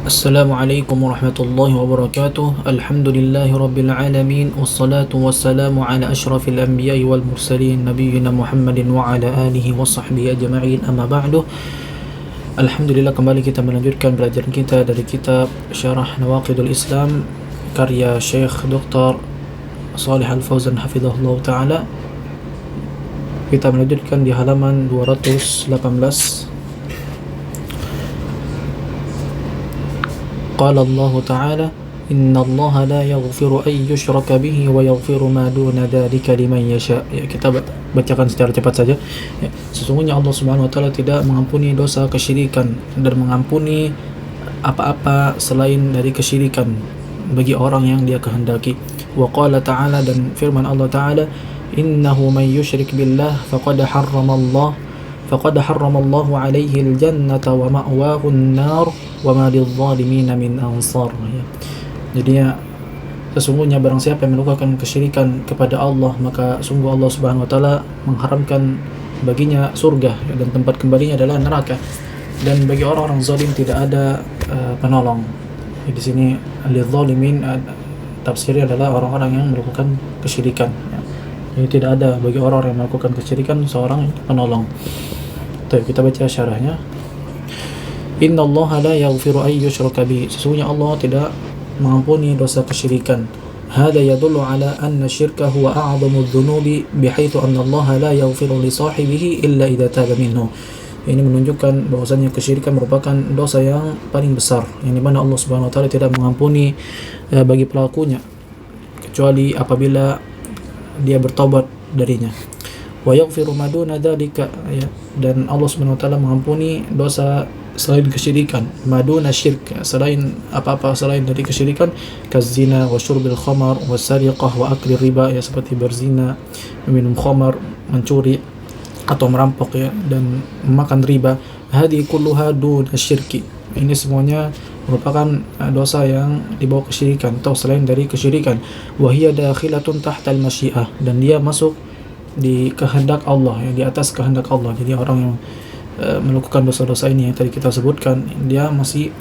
Assalamualaikum warahmatullahi wabarakatuh. Alhamdulillahi rabbil alamin. Wassalatu wassalamu ala asyrafil anbiya'i wal mursalin nabiyyina Muhammadin wa ala alihi wa sahbihi ajma'in. Amma ba'du. Alhamdulillah, kembali kita melanjutkan pelajaran kita dari kitab Syarah Nawaqidul Islam karya Syekh Dr. Shalih Al-Fauzan hafizahullah taala. Kita melanjutkan di halaman 218. Qala Allah Ta'ala, Inna Allah la yaghfiru an yushraka bihi wa yaghfiru ma duna dzalika liman yasha. Ya, kita bacakan secara cepat saja. Ya, sesungguhnya Allah Subhanahu wa taala tidak mengampuni dosa kesyirikan dan mengampuni apa-apa selain dari kesyirikan bagi orang yang Dia kehendaki. Wa qala ta'ala, dan firman Allah Ta'ala, Innahu man yusyrik billah faqad harramallahu alaihi al-jannata wa ma'wahu an-nar wa ma lidh-dhalimina min ansar. Ya. Jadi sesungguhnya barang siapa yang melakukan kesyirikan kepada Allah, maka sungguh Allah Subhanahu wa taala mengharamkan baginya surga, dan tempat kembalinya adalah neraka, dan bagi orang-orang zalim tidak ada penolong. Di sini lidh-dhalimin tafsirnya adalah orang-orang yang melakukan kesyirikan. Ya. Jadi tidak ada bagi orang-orang yang melakukan kesyirikan seorang penolong. Kita baca syarahnya. Inna Allah la yaghfiru an yushraka bihi. Sesungguhnya Allah tidak mengampuni dosa kesyirikan. Hada yadullu ala anna syirka huwa a'zamu adh-dhunubi bihaitsu anna Allah la yaghfiru li sahibihi illa idza taba minhu. Ini menunjukkan bahwasanya kesyirikan merupakan dosa yang paling besar, yang dimana Allah Subhanahu wa taala tidak mengampuni bagi pelakunya kecuali apabila dia bertobat darinya. Wa yaghfiru ma duna dzalika, ya, dan Allah Subhanahu wa taala mengampuni dosa selain kesyirikan, maduna syirk, selain apa-apa selain dari kesyirikan, kazina wa syurbil khamar wa sariqah wa akli riba, ya, seperti berzina, meminum khamar, mencuri atau merampok, ya, dan memakan riba. Hadi kulluha duna syirki. Ini semuanya merupakan dosa yang dibawa kesyirikan atau selain dari kesyirikan. Wa hiya dakhilatun tahtal masyiah, dan dia masuk di kehendak Allah, ya, di atas kehendak Allah. Jadi orang yang melakukan dosa-dosa ini yang tadi kita sebutkan, dia masih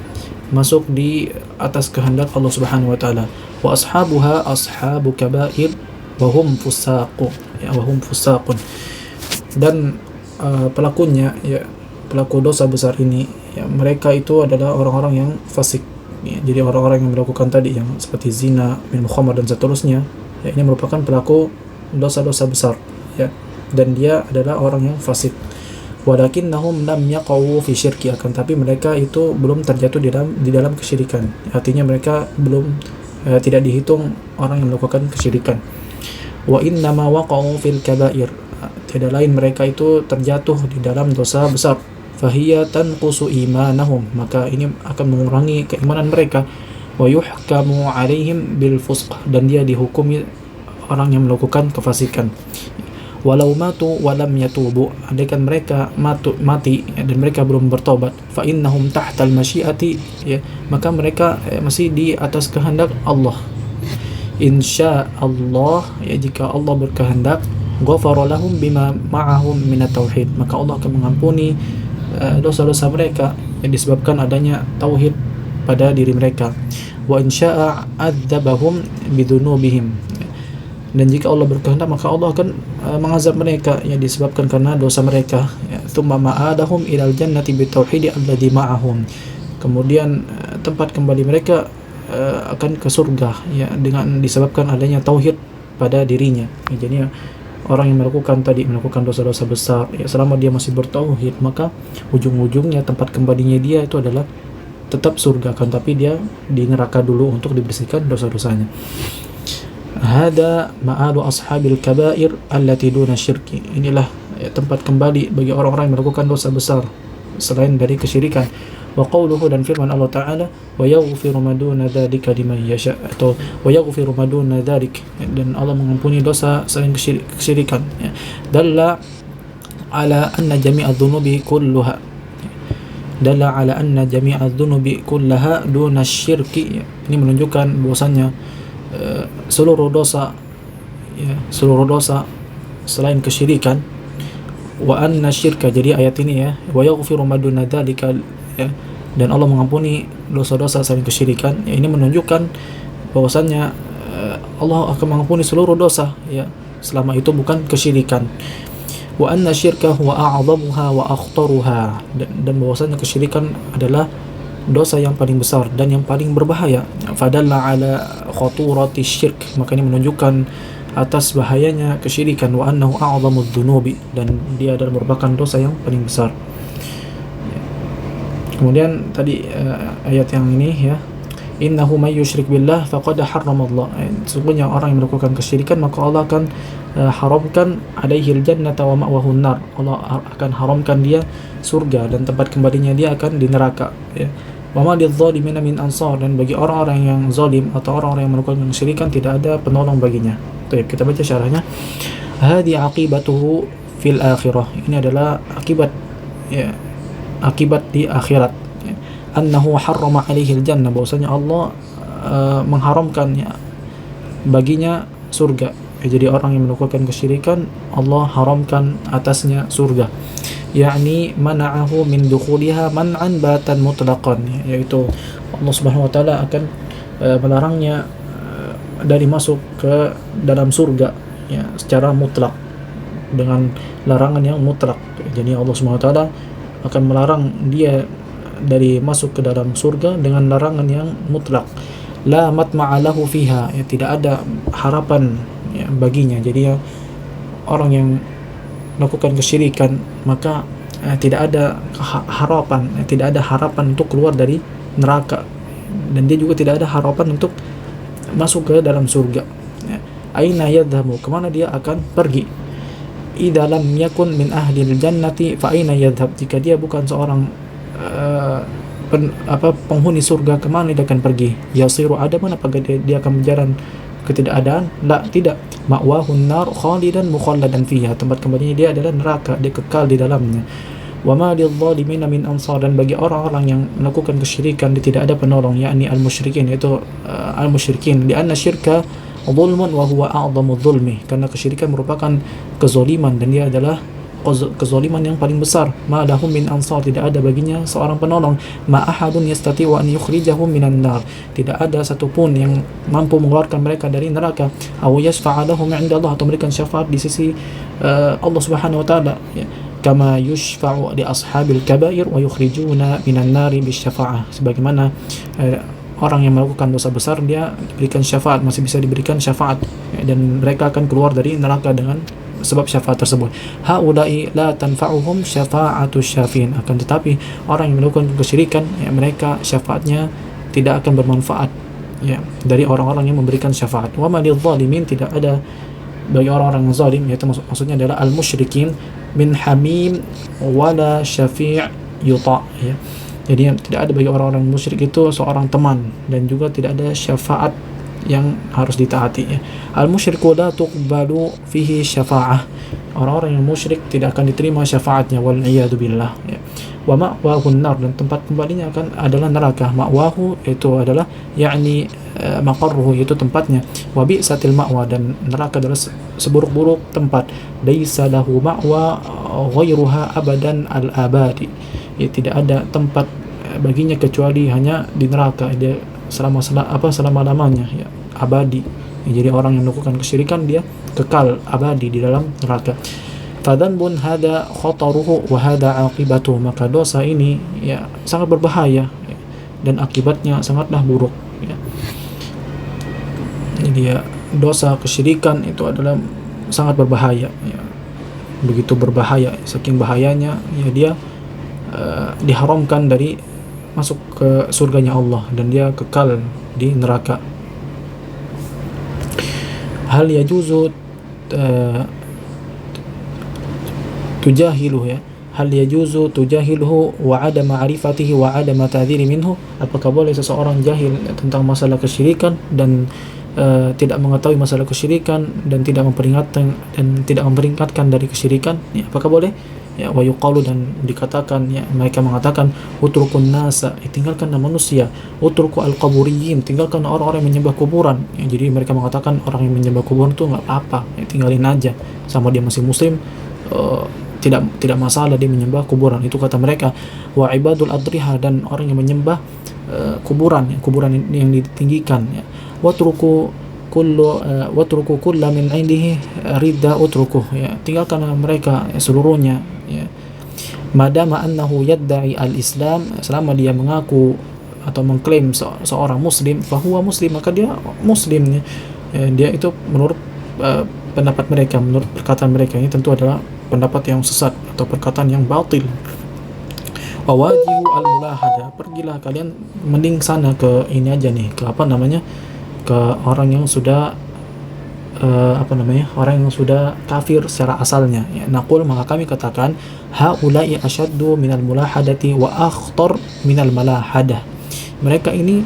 masuk di atas kehendak Allah Subhanahu wa taala. Wa ashabuha ashabu kaba'ir wa hum fusaqun, ya, wa hum fusaqun. Dan pelakunya, ya, pelaku dosa besar ini, ya, mereka itu adalah orang-orang yang fasik, ya. Jadi orang-orang yang melakukan tadi yang seperti zina, minum khamar dan seterusnya, ya, ini merupakan pelaku dosa-dosa besar, ya, dan dia adalah orang yang fasik. Walakinnahum lam yaqawu fi syirki, akan tapi mereka itu belum terjatuh di dalam kesyirikan. Artinya mereka belum tidak dihitung orang yang melakukan kesyirikan. Wa innama waqa'u fil kaba'ir, tidak lain mereka itu terjatuh di dalam dosa besar. Fahiya tanqusu imanahum, maka ini akan mengurangi keimanan mereka. Wa yuhkamu alaihim bil fusq, dan dia dihukumi orang yang melakukan kefasikan. Walau matu walam yatubu, andaikan mereka mati, ya, dan mereka belum bertobat, fa innahum tahtal masyiati, ya, maka mereka masih di atas kehendak Allah. Insya Allah, ya, jika Allah berkehendak, ghafara lahum bima ma'ahum minat tauhid, maka Allah akan mengampuni dosa-dosa mereka yang disebabkan adanya tauhid pada diri mereka. Wa insya'a adzabahum bidunubihim, dan jika Allah berkehendak maka Allah akan mengazab mereka yang disebabkan karena dosa mereka. Tsumma ma'adahum ilal jannati bitauhidi alladhi ma'ahum, kemudian tempat kembali mereka akan ke surga, ya, dengan disebabkan adanya tauhid pada dirinya. Ya, jadi orang yang melakukan dosa-dosa besar, ya, selama dia masih bertauhid, maka ujung-ujungnya tempat kembalinya dia itu adalah tetap surga, kan tapi dia di neraka dulu untuk dibersihkan dosa-dosanya. Hada ma'alu ashabil kaba'ir allati duna syirki. Inilah, ya, tempat kembali bagi orang-orang yang melakukan dosa besar selain dari kesyirikan. Wa qawluhu, dan firman Allah Ta'ala, wa yaghfiru ma duna dzalika liman yasha, atau wa yaghfiru ma duna dzalik, dan Allah mengampuni dosa selain kesyirikan, ya. Dalla ala anna jami'adz dzunubi kulluha kullaha duna syirki, ya. Ini menunjukkan bahwasannya seluruh dosa, ya, seluruh dosa selain kesyirikan. Wa anna syirka, jadi ayat ini, ya, wa yaghfiru ma duna dzalika, ya, dan Allah mengampuni dosa-dosa selain kesyirikan. Ya, ini menunjukkan bahwasannya Allah akan mengampuni seluruh dosa, ya, selama itu bukan kesyirikan. Wa anna syirka huwa a'zamuha wa akhtaruha, dan bahwasanya kesyirikan adalah dosa yang paling besar dan yang paling berbahaya. Fadalla ala khaturati syirk, maka ini menunjukkan atas bahayanya kesyirikan. Wa annahu a'zamudz dzunubi, dan dia adalah merupakan dosa yang paling besar. Kemudian tadi ayat yang ini, ya, innahu may yusyrik billah faqad harramallah, sesungguhnya orang yang melakukan kesyirikan maka Allah akan haramkan alaihil jannata wa ma'wahun nar, Allah akan haramkan dia surga dan tempat kembalinya dia akan di neraka, ya. Wa ma lidh-dhalimina min ansar, dan bagi orang-orang yang zalim atau orang-orang yang melakukan kesyirikan tidak ada penolong baginya. Baik, kita baca syarahnya. Hadi aqibatuhu fil akhirah, ini adalah akibat, ya, akibat di akhirat, ya. Annahu harrama alaihil jannah, bahwasanya Allah mengharamkan, ya, baginya surga. Jadi orang yang melakukan kesyirikan Allah haramkan atasnya surga, yakni mana'ahu min dukhuliha man'an batan mutlaqan, yaitu Allah Subhanahu wa taala akan melarangnya dari masuk ke dalam surga, ya, secara mutlak, dengan larangan yang mutlak. Jadi Allah Subhanahu wa taala akan melarang dia dari masuk ke dalam surga dengan larangan yang mutlak. La matma'a lahu fiha, ya, tidak ada harapan, ya, baginya. Jadi ya, orang yang melakukan kesyirikan maka tidak ada harapan, tidak ada harapan untuk keluar dari neraka, dan dia juga tidak ada harapan untuk masuk ke dalam surga, ya. Aina yadhamu, kemana dia akan pergi? Idza lam yakun min ahlil jannati fa aina yadhhab, jika dia bukan seorang penghuni surga, kemana dia akan pergi? Yasiru adaman, apakah dia akan berjalan ketidakadaan? Tidak. Ma'wahun nar khalidan mukhalladan fiha, tempat kembalinya dia adalah neraka, dia kekal di dalamnya. Wa ma lidh-dhalimina min ansar, dan bagi orang-orang yang melakukan kesyirikan dia tidak ada penolong, yakni al-musyrikin, yaitu al-musyrikin, di anna syirka zulmun wa huwa a'zamu dzulmi, karena kesyirikan merupakan kezaliman dan dia adalah kezaliman yang paling besar. Ma lahum min ansar, tidak ada baginya seorang penolong. Ma ahadun yastati'u an yukhrijahum minan nar, tidak ada satupun yang mampu mengeluarkan mereka dari neraka. Aw yashfa'a lahum 'inda Allah, atau memberikan syafaat di sisi Allah Subhanahu wa taala, ya. Kama yushfa'u li ashabil kabair wa yukhrijuna minan nari bisyafa'ah, sebagaimana orang yang melakukan dosa besar dia diberikan syafaat, masih bisa diberikan syafaat, ya, dan mereka akan keluar dari neraka dengan sebab syafaat tersebut. Haula'i la tanfa'uhum syafa'atu syafin, akan tetapi orang yang melakukan kesyirikan, ya, mereka syafaatnya tidak akan bermanfaat, ya, dari orang-orang yang memberikan syafaat. Wa ma lidh-dhalimin, tidak ada bagi orang-orang yang zalim, yaitu maksudnya adalah al-musyrikin, min hamim wala syafi' yuta', ya. Jadi tidak ada bagi orang-orang musyrik itu seorang teman, dan juga tidak ada syafaat yang harus ditaati, ya. Al-musyriku la tuqbalu fihi syafa'ah, orang-orang yang musyrik tidak akan diterima syafaatnya, wal iyadu billah, ya. Wa ma'wahun nar, dan tempat kembalinya akan adalah neraka. Ma'wahu itu adalah yakni maqarruhu, yaitu tempatnya. Wa bi'satil ma'wa, dan neraka adalah seburuk-buruk tempat. Laisa lahu ma'wa ghairuha abadan al-abadi, ya, tidak ada tempat baginya kecuali hanya di neraka, dia selama-lamanya, ya, abadi, ya. Jadi orang yang melakukan kesyirikan dia kekal abadi di dalam neraka. Fadhanbun hada khataruhu wa hada aqibatuhu, maka dosa ini, ya, sangat berbahaya, ya, dan akibatnya sangatlah buruk, ya. Jadi ya, dosa kesyirikan itu adalah sangat berbahaya, ya. Begitu berbahaya, saking bahayanya, ya, dia diharamkan dari masuk ke surganya Allah, dan dia kekal di neraka. Hal yajuzu tujahiluhu, ya, hal yajuzu tujahiluhu wa ada ma'rifatihi wa ada ta'dhiri minhu, apakah boleh seseorang jahil tentang masalah kesyirikan dan tidak mengetahui masalah kesyirikan dan tidak memperingatkan dari kesyirikan, ya, apakah boleh? Ya, wa yuqalu, dan dikatakan, ya, mereka mengatakan utrukun nasa, tinggalkanlah manusia, utruku al-qaburiyin, tinggalkan orang-orang yang menyembah kuburan, ya. Jadi mereka mengatakan orang yang menyembah kuburan itu nggak apa-apa, ya, tinggalin aja, sama dia masih muslim, tidak masalah dia menyembah kuburan. Itu kata mereka. Wa ibadul adriha, dan orang yang menyembah kuburan yang ditinggikan, ya. Watruku kulla min indihi ridda utrukuh, ya. Tinggalkan mereka seluruhnya, ya. Madama annahu yadda'i al-islam, selama dia mengaku atau mengklaim seorang muslim, fahuwa muslim, maka dia muslim, ya. Dia itu menurut pendapat mereka, menurut perkataan mereka, ini tentu adalah pendapat yang sesat atau perkataan yang batil. Wawajihu al-mulahada, pergilah kalian mending sana ke ini aja nih, ke apa namanya, ke orang yang sudah orang yang sudah kafir secara asalnya, ya. Naqul, maka kami katakan, haula'i asyaddu minal mulahadati wa akhtar minal malahadah. Mereka ini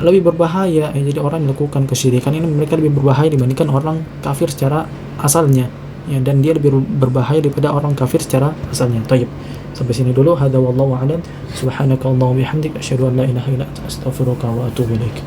lebih berbahaya, ya. Jadi orang melakukan kesyirikan ini, mereka lebih berbahaya dibandingkan orang kafir secara asalnya, ya. Dan dia lebih berbahaya daripada orang kafir secara asalnya. Tayyib, sampai sini dulu. Hada wallahu a'lam. Subhanakallahumma wa bihamdik, asyhadu an la ilaha illa anta, astaghfiruka wa atubu ilaik.